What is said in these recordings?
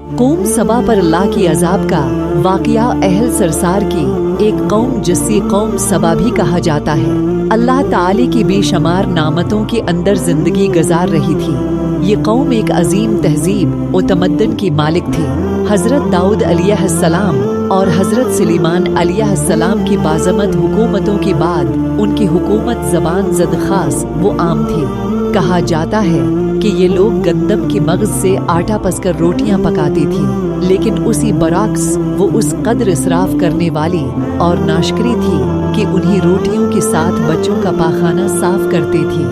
قوم सबा पर अल्लाह की अजाब का वाक़या अहल सरसार की एक कौम जिससे कौम सबा भी कहा जाता है, अल्लाह ताली की बेशुमार नामतों के अंदर जिंदगी गुजार रही थी। ये कौम एक अजीम तहजीब और तमद्दुन की मालिक थी। हज़रत दाऊद अलैहिस्सलाम और हज़रत सुलेमान अलैहिस्सलाम की बाज़मत हुकूमतों के बाद उनकी हुकूमत ज़बान ज़द खास वो आम थी। कहा जाता है कि ये लोग गंदम की मगज से आटा पसकर रोटियां पकाती थी, लेकिन उसी बरअक्स वो उस कदर इसराफ करने वाली और नाशकरी थी कि उन्हीं रोटियों के साथ बच्चों का पाखाना साफ करती थी।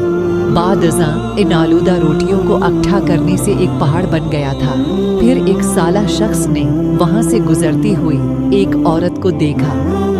बाद अज़ां इन आलूदा रोटियों को इकट्ठा करने से एक पहाड़ बन गया था। फिर एक साला शख्स ने वहां से गुजरती हुई एक औरत को देखा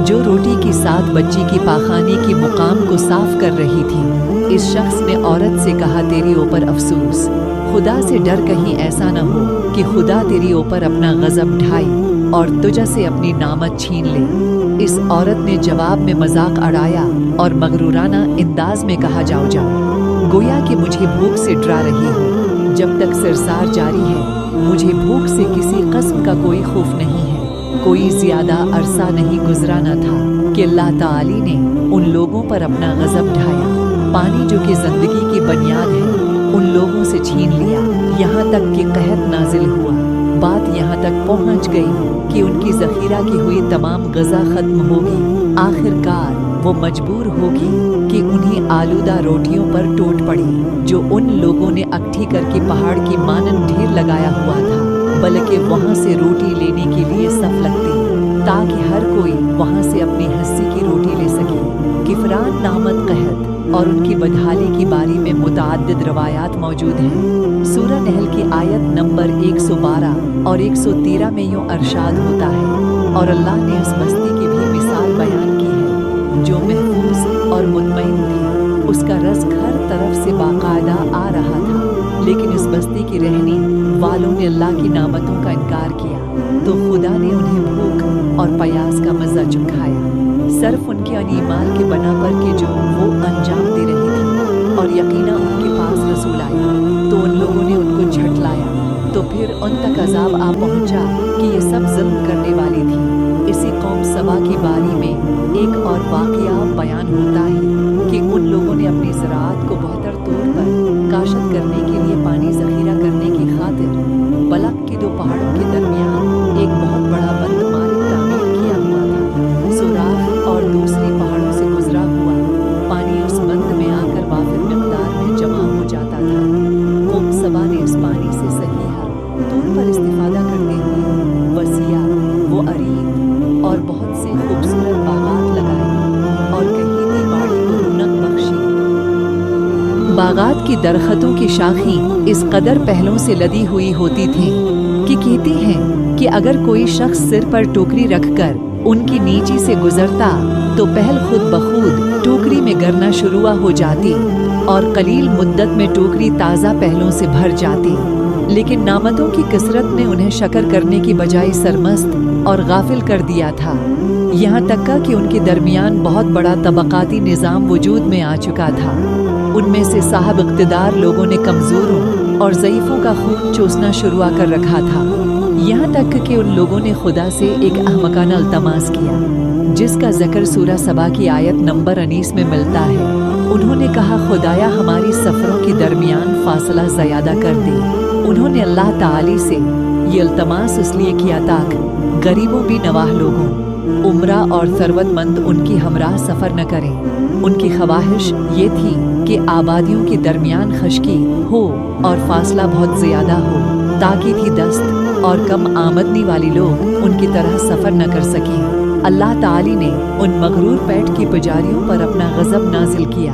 जो रोटी के साथ बच्ची की पाखाने की मुकाम को साफ कर रही थी। इस शख्स ने औरत से कहा, तेरी ऊपर अफसोस, खुदा से डर कहीं ऐसा न हो कि खुदा तेरी ऊपर अपना गज़ब ढाई और तुझ से अपनी नामत छीन ले। इस औरत ने जवाब में मजाक अड़ाया और मगरूराना अंदाज में कहा, जाओ जाओ, गोया कि मुझे भूख से डरा रही हो। जब तक सरसार जारी है मुझे भूख से किसी किस्म का कोई खौफ नहीं है। कोई ज्यादा अरसा नहीं गुजरा न था कि अल्लाह ताली ने उन लोगों पर अपना गज़ब ढाया। पानी जो कि जिंदगी की बुनियाद है उन लोगों से छीन लिया, यहाँ तक कि कहत नाजिल हुआ। बात यहाँ तक पहुँच गई कि उनकी ज़ख़ीरा की हुई तमाम ग़ज़ा ख़त्म होगी। आखिरकार वो मजबूर होगी कि उन्हीं आलूदा रोटियों पर टूट पड़ी जो उन लोगों ने इकट्ठी करके पहाड़ की मानन ढेर लगाया हुआ था, बल्कि वहाँ से रोटी लेने के लिए सफ लगती ताकि हर कोई वहाँ से अपनी हिस्से की रोटी ले सके। किफरान नामत कहत और उनकी बदहाली की बारी में मुतअद्दिद रवायात मौजूद हैं। सूरह नहल की आयत नंबर 112 और 113 में यूँ अरशाद होता है, और अल्लाह ने उस बस्ती की भी मिसाल बयान की है जो महफूज और मुतमईन थी। उसका रज़्क़ हर तरफ से बाकायदा आ रहा था, लेकिन इस बस्ती की रहने वालों ने अल्लाह की नामतों का इनकार किया तो खुदा ने उन्हें भूख और प्यास का मज़ा चखाया। सिर्फ उनके अनीमाल के बना पर के जो वो अंजाम दे रही थी, और यकीना उनके पास रसूल आया तो उन लोगों ने उनको झटलाया। तो फिर उन तक अजाब आ पहुंचा कि ये सब जुल्म करने वाली थी। इसी कौम सबा की बारी में एक और वाक़या बयान होता है कि उन लोगों ने अपनी ज़राअत को बेहतर तौर पर काशत करने के लिए पानी ज़ख़ीरा करने की खातिर बलक के दो पहाड़ों के दरमियान एक बहुत बड़ा बंद मार्ग तामीर किया हुआ था। सुराख और दूसरी पहाड़ों से गुजरा हुआ पानी उस बंद में आकर वाफिर मिक़दार में जमा हो जाता था। कौम सबा ने इस पानी से सही तौर पर इस्तिफादा करते हुए वसिया वो अरीद और बहुत से खूबसूरत बागात लगाए और कहीं थी बाड़ी को रौनक बख्शी। बागात की दरख्तों की शाखें इस कदर पहलों से लदी हुई होती थीं कि कहती हैं कि अगर कोई शख्स सिर पर टोकरी रखकर उनकी नीचे से गुजरता तो पहल खुद बखुद टोकरी में गिरना शुरू हो जाती और कलील मुद्दत में टोकरी ताज़ा पहलों से भर जाती। लेकिन नामतों की कसरत ने उन्हें शकर करने की बजाय सरमस्त और गाफिल कर दिया था। यहाँ तक कि उनके दरमियान बहुत बड़ा तबक़ाती निज़ाम वजूद में आ चुका था। उनमें से साहब इक़्तिदार लोगों ने कमज़ोरों और ज़ईफ़ों का खून चूसना शुरू कर रखा था। यहाँ तक कि उन लोगों ने खुदा से एक अहमकाना इल्तमास किया जिसका ज़िक्र सूरह सबा की आयत नंबर 19 में मिलता है। उन्होंने कहा, खुदाया हमारी सफ़रों के दरमियान फासला ज़्यादा कर दे। उन्होंने अल्लाह ताली से ये इल्तमास इसलिए किया ताकि गरीबों भी नवाह लोगों, उम्रा और सरवतमंद उनकी हमराह सफ़र न करें। उनकी ख्वाहिश ये थी कि आबादियों के दरमियान खश्की हो और फासला बहुत ज़्यादा हो ताकि थी दस्त और कम आमदनी वाली लोग उनकी तरह सफ़र न कर सकें। अल्लाह ताली ने उन मगरूर पेट के पुजारियों पर अपना गज़ब नाजिल किया।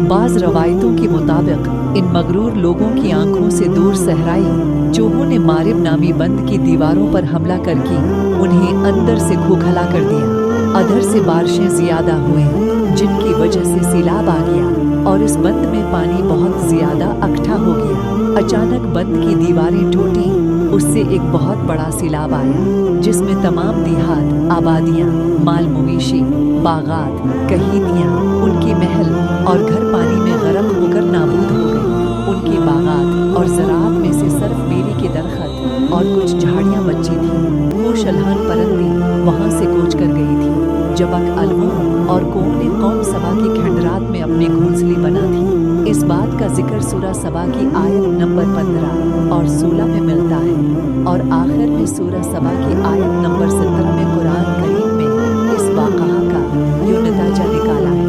बाज़ रवायतों के मुताबिक इन मगरूर लोगों की आंखों से दूर सहराई चूहों ने मारिब नामी बंद की दीवारों पर हमला करके उन्हें अंदर से खोखला कर दिया। अधर से बारिशें ज़्यादा हुई जिनकी वजह से सैलाब आ गया और इस बंद में पानी बहुत ज़्यादा इकट्ठा हो गया। अचानक बंद की दीवारें टूटी, उससे एक बहुत बड़ा सैलाब आया जिसमें तमाम देहात, आबादियाँ, माल मवेशी, बागात, कहीतियाँ, उनके महल और घर पानी में गरक होकर नाबूद हो गए। उनके बागात और ज़राअत में से सिर्फ बेरी के दरख्त और कुछ झाड़ियां बची थीं। वो शलहान परंदी वहां से कूच कर गई थी। जबक अलवों और कौम ने कौम सबा की खंडरात में अपनी घोंसली बना थी। इस बात का जिक्र सूरह सबा की आयत नंबर 15 और 16 में मिलता है और आखिर में सूरह सबा की आयत नंबर 17 में कुरान करीम में इस वाक़हा का यो नतीजा निकाला है।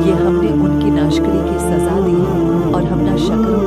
ये हमने उनकी नाशकरी की सज़ा दी है और हम ना शक्र